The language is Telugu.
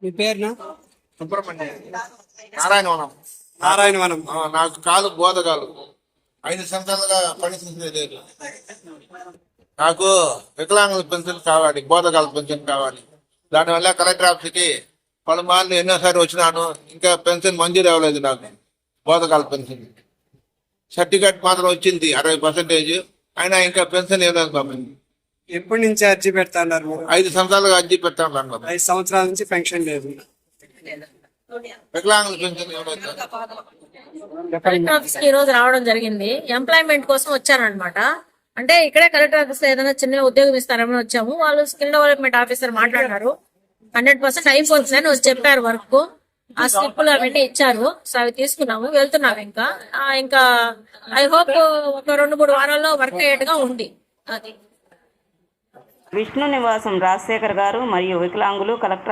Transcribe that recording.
మీ పేరునా? సుబ్రహ్మణ్యం. నారాయణవనం. నారాయణవనం. నాకు కాలు బోధకాలు 5 సంవత్సరాలుగా పని లేదు. నాకు వికలాంగుల పెన్షన్ కావాలి, బోధకాల పెన్షన్ కావాలి. దానివల్ల కలెక్టర్ ఆఫీస్కి పలుమార్లు ఎన్నోసారి వచ్చినాను, ఇంకా పెన్షన్ మంజూరు అవ్వలేదు. నాకు బోధకాల పెన్షన్ సర్టిఫికేట్ మాత్రం వచ్చింది 60%, అయినా ఇంకా పెన్షన్ ఇవ్వలేదు బాబు. ఎప్పటి నుంచి అర్జీ పెడతా ఉన్నారు మీరు? 5 సంవత్సరాలుగా అర్జీ పెట్టాను బాబు. 5 సంవత్సరాల నుంచి పెన్షన్ లేదు. వికలాంగుల పెన్షన్ ఇవ్వలేదు. కలెక్టర్ ఆఫీస్ కి ఈ రోజు రావడం జరిగింది. ఎంప్లాయ్మెంట్ కోసం వచ్చారనమాట. అంటే ఇక్కడే కలెక్టర్ ఆఫీస్ లో ఏదైనా చిన్న ఉద్యోగం ఇస్తారని వచ్చాము. వాళ్ళు స్కిల్ డెవలప్మెంట్ ఆఫీసర్ మాట్లాడినారు, 100% అయిపోతుందని వచ్చి చెప్పారు. వర్క్ ఆ స్లిప్పులు అవన్నీ ఇచ్చారు. సో అవి తీసుకున్నాము, వెళ్తున్నాము. ఇంకా ఐ హోప్ ఒక 2-3 వారాల్లో వర్క్ అయ్యేట్టుగా ఉంది. అది విష్ణు నివాసం రాజశేఖర్ గారు మరియు వికలాంగులు కలెక్టర్